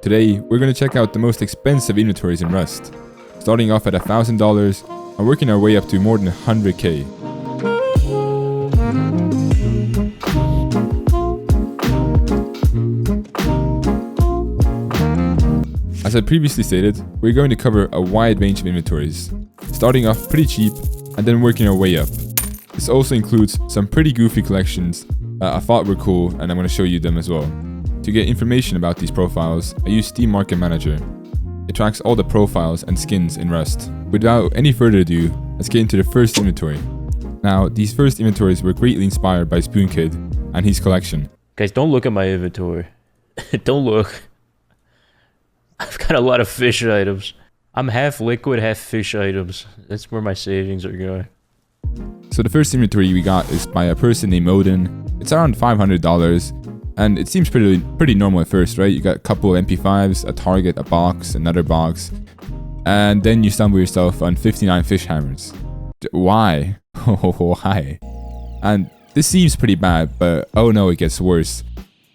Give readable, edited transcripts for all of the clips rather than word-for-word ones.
Today, we're going to check out the most expensive inventories in Rust, starting off at $1,000 and working our way up to more than 100k. As I previously stated, we're going to cover a wide range of inventories, starting off pretty cheap and then working our way up. This also includes some pretty goofy collections that I thought were cool, and I'm going to show you them as well. To get information about these profiles, I use Steam Market Manager. It tracks all the profiles and skins in Rust. Without any further ado, let's get into the first inventory. Now, these first inventories were greatly inspired by Spoonkid and his collection. Guys, don't look at my inventory. Don't look. I've got a lot of fish items. I'm half liquid, half fish items. That's where my savings are going. So the first inventory we got is by a person named Odin. It's around $500. And it seems pretty normal at first, right? You got a couple of MP5s, a target, a box, another box. And then you stumble yourself on 59 fish hammers. Why? Why? And this seems pretty bad, but oh no, it gets worse.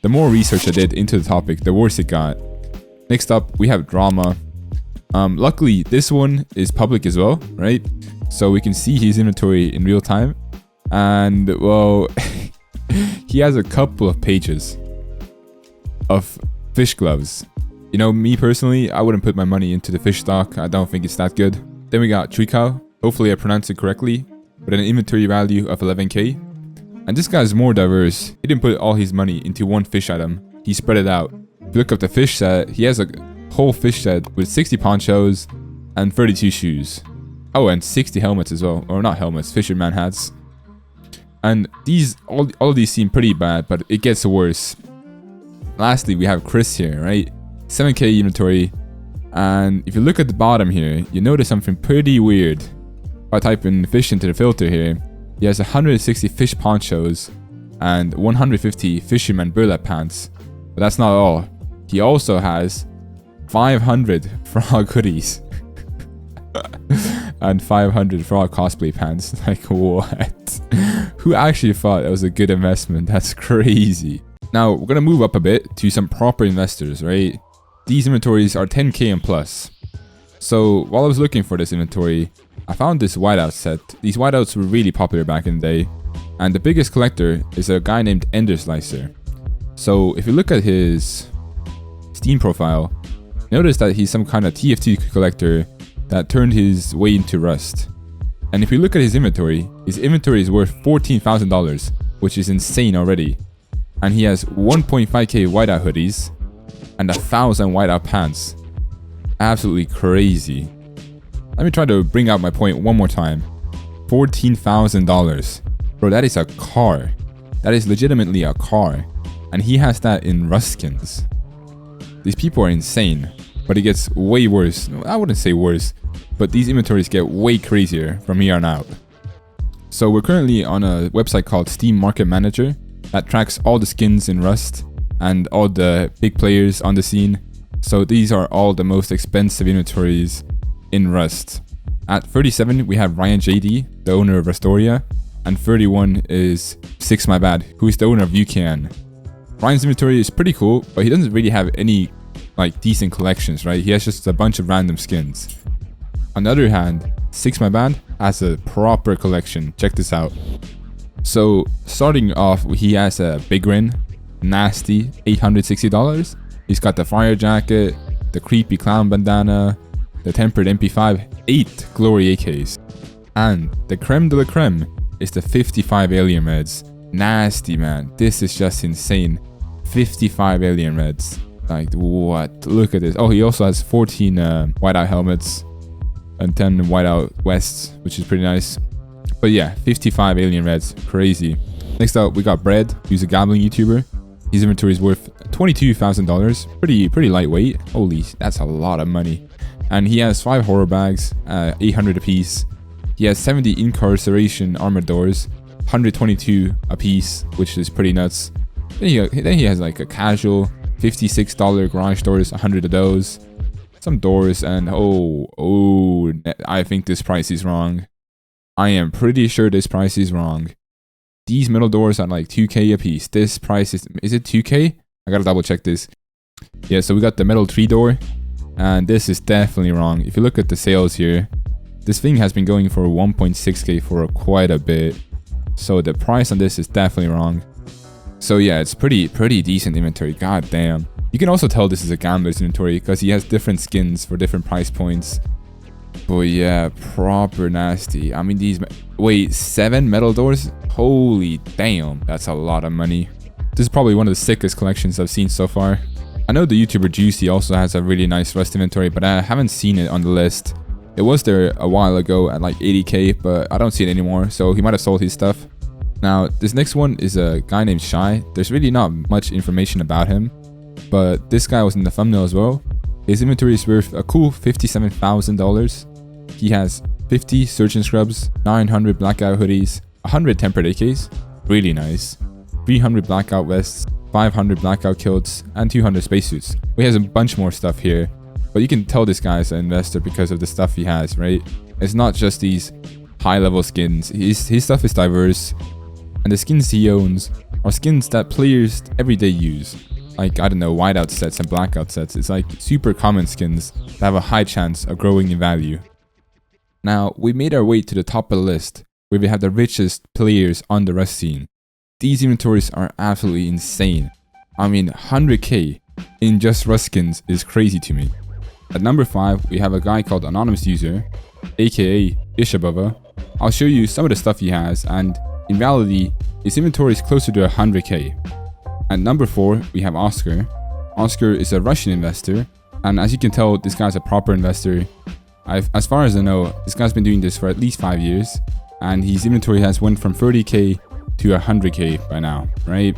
The more research I did into the topic, the worse it got. Next up, we have Drama. Luckily, this one is public as well, right? So we can see his inventory in real time. And, well... he has a couple of pages of fish gloves. You know, me personally, I wouldn't put my money into the fish stock. I don't think it's that good. Then we got Chuikao. Hopefully I pronounced it correctly. With an inventory value of 11k. And this guy's more diverse. He didn't put all his money into one fish item. He spread it out. If you look up the fish set, he has a whole fish set with 60 ponchos and 32 shoes. Oh, and 60 helmets as well. Or not helmets, fisherman hats. And these, all of these seem pretty bad, but it gets worse. Lastly, we have Chris here, right? 7k inventory. And if you look at the bottom here, you notice something pretty weird. If I type in fish into the filter here, he has 160 fish ponchos and 150 fisherman burlap pants. But that's not all. He also has 500 frog hoodies. And 500 frog cosplay pants. Like, what? Who actually thought that was a good investment? That's crazy. Now, we're going to move up a bit to some proper investors, right? These inventories are 10k and plus. So, while I was looking for this inventory, I found this whiteout set. These whiteouts were really popular back in the day. And the biggest collector is a guy named Ender Slicer. So, if you look at his Steam profile, notice that he's some kind of TF2 collector that turned his way into Rust. And if you look at his inventory is worth $14,000, which is insane already. And he has 1.5k whiteout hoodies and 1,000 whiteout pants. Absolutely crazy. Let me try to bring out my point one more time. $14,000. Bro, that is a car. That is legitimately a car. And he has that in Rust skins. These people are insane. But it gets way worse. I wouldn't say worse, but these inventories get way crazier from here on out. So we're currently on a website called Steam Market Manager that tracks all the skins in Rust and all the big players on the scene. So these are all the most expensive inventories in Rust. At 37, we have Ryan JD, the owner of Rustoria, and 31 is Six My Bad, who is the owner of UKN. Ryan's inventory is pretty cool, but he doesn't really have any like decent collections, right? He has just a bunch of random skins. On the other hand, Six My Bad has a proper collection. Check this out. So starting off, he has a Big Rin, nasty, $860. He's got the fire jacket, the creepy clown bandana, the tempered MP5, 8 glory AKs. And the creme de la creme is the 55 alien reds. Nasty, man. This is just insane. 55 alien reds. Like, what? Look at this. Oh, he also has 14 whiteout helmets and 10 whiteout vests, which is pretty nice. But yeah, 55 alien reds. Crazy. Next up, we got Bread, who's a gambling YouTuber. His inventory is worth $22,000. Pretty lightweight. Holy, that's a lot of money. And he has 5 horror bags, 800 apiece. He has 70 incarceration armored doors, 122 apiece, which is pretty nuts. Then he has like a casual $56 garage doors, 100 of those. Some doors, and I think this price is wrong. I am pretty sure this price is wrong. These metal doors are like 2k a piece. This price is it 2k? I gotta double check this. Yeah, so we got the metal 3-door, and this is definitely wrong. If you look at the sales here, this thing has been going for 1.6k for quite a bit. So the price on this is definitely wrong. So yeah, it's pretty decent inventory. God damn. You can also tell this is a gambler's inventory because he has different skins for different price points. But yeah, proper nasty. I mean, these... Wait, 7 metal doors? Holy damn, that's a lot of money. This is probably one of the sickest collections I've seen so far. I know the YouTuber Juicy also has a really nice Rust inventory, but I haven't seen it on the list. It was there a while ago at like 80k, but I don't see it anymore, so he might have sold his stuff. Now, this next one is a guy named Shy. There's really not much information about him, but this guy was in the thumbnail as well. His inventory is worth a cool $57,000. He has 50 Surgeon Scrubs, 900 Blackout Hoodies, 100 Tempered AKs, really nice, 300 Blackout Vests, 500 Blackout Kilts, and 200 Spacesuits. He has a bunch more stuff here, but you can tell this guy is an investor because of the stuff he has, right? It's not just these high-level skins. His stuff is diverse, and the skins he owns are skins that players every day use. Like, I don't know, whiteout sets and blackout sets. It's like super common skins that have a high chance of growing in value. Now, we made our way to the top of the list, where we have the richest players on the Rust scene. These inventories are absolutely insane. I mean, 100k in just Rust skins is crazy to me. At number 5, we have a guy called Anonymous User, aka Ishabova. I'll show you some of the stuff he has, and in reality, his inventory is closer to 100k. At number 4, we have Oscar. Oscar is a Russian investor, and as you can tell, this guy's a proper investor. As far as I know, this guy's been doing this for at least 5 years, and his inventory has went from 30k to 100k by now, right?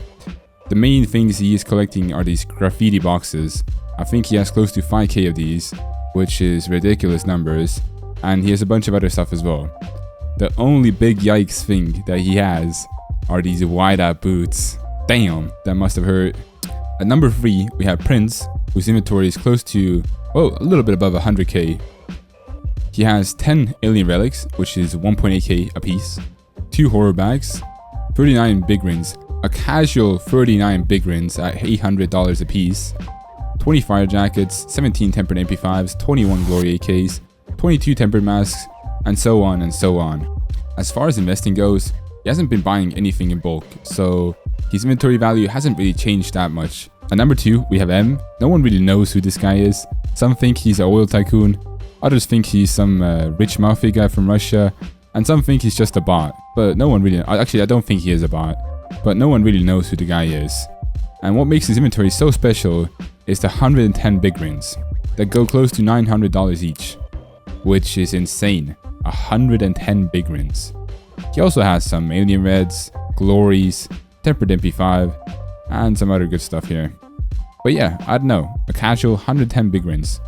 The main things he is collecting are these graffiti boxes. I think he has close to 5k of these, which is ridiculous numbers, and he has a bunch of other stuff as well. The only big yikes thing that he has are these wide-out boots. Damn, that must have hurt. At number 3, we have Prince, whose inventory is close to, well, a little bit above 100k. He has 10 alien relics, which is 1.8k a piece, 2 horror bags, 39 big rings, a casual 39 big rings at $800 a piece, 20 fire jackets, 17 tempered MP5s, 21 glory AKs, 22 tempered masks, and so on and so on. As far as investing goes, he hasn't been buying anything in bulk, so his inventory value hasn't really changed that much. At number 2, we have M. No one really knows who this guy is. Some think he's an oil tycoon, others think he's some rich mafia guy from Russia, and some think he's just a bot, but no one really... Actually, I don't think he is a bot, but no one really knows who the guy is. And what makes his inventory so special is the 110 big rings that go close to $900 each, which is insane. 110 big rings. He also has some alien reds, glories, tempered MP5, and some other good stuff here. But yeah, I don't know, a casual 110 big rings.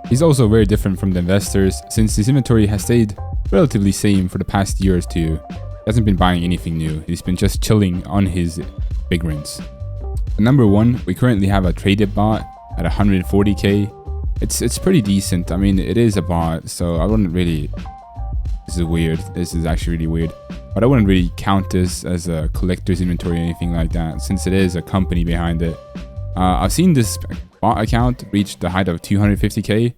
He's also very different from the investors since his inventory has stayed relatively same for the past year or two. He hasn't been buying anything new, he's been just chilling on his big rings. At number 1, we currently have a traded bot at 140k. It's pretty decent. I mean, it is a bot, so I wouldn't really... This is weird. This is actually really weird. But I wouldn't really count this as a collector's inventory or anything like that, since it is a company behind it. I've seen this bot account reach the height of 250k.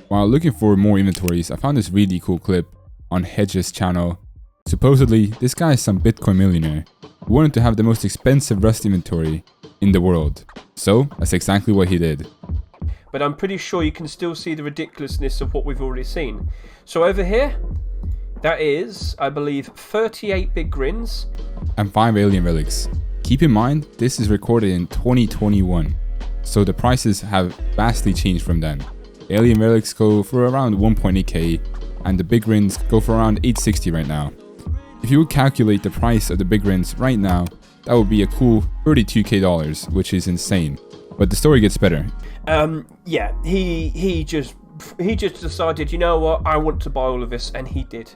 While looking for more inventories, I found this really cool clip on Hedge's channel. Supposedly, this guy is some Bitcoin millionaire who wanted to have the most expensive Rust inventory in the world. So, that's exactly what he did. But I'm pretty sure you can still see the ridiculousness of what we've already seen. So over here, that is, I believe, 38 big grins. And 5 alien relics. Keep in mind, this is recorded in 2021, so the prices have vastly changed from then. Alien relics go for around 1.8k, and the big rins go for around 860 right now. If you would calculate the price of the big rins right now, that would be a cool $32k, which is insane. But the story gets better. Yeah, he just decided, you know what, I want to buy all of this, and he did.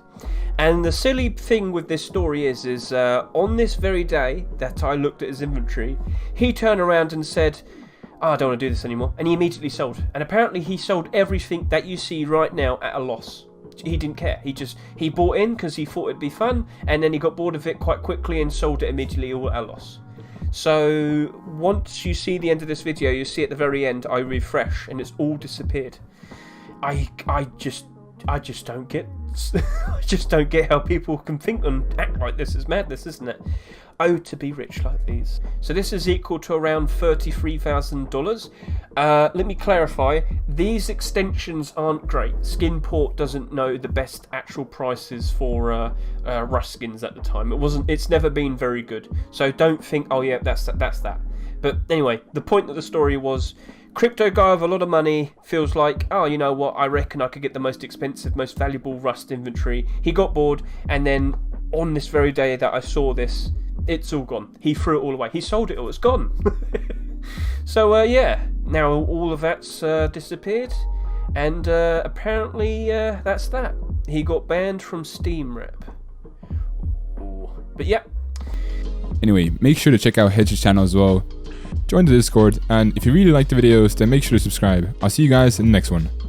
And the silly thing with this story is on this very day that I looked at his inventory, he turned around and said, oh, I don't want to do this anymore, and he immediately sold. And apparently he sold everything that you see right now at a loss. He didn't care. He bought in because he thought it'd be fun, and then he got bored of it quite quickly and sold it immediately all at a loss. So once you see the end of this video, you see at the very end, I refresh and it's all disappeared. I just don't get I just don't get how people can think and act like this. Is madness, isn't it? Oh, to be rich like these. So this is equal to around $33,000. Let me clarify. These extensions aren't great. Skinport doesn't know the best actual prices for Rust skins at the time. It's never been very good. So don't think, oh yeah, that's that. But anyway, the point of the story was, crypto guy with a lot of money feels like, oh, you know what, I reckon I could get the most expensive, most valuable Rust inventory. He got bored, and then on this very day that I saw this, it's all gone. He threw it all away. He sold it all. It's gone. So, yeah, now all of that's disappeared, and apparently that's that. He got banned from Steam Rep. But yeah. Anyway, make sure to check out Hedge's channel as well. Join the Discord, and if you really like the videos, then make sure to subscribe. I'll see you guys in the next one.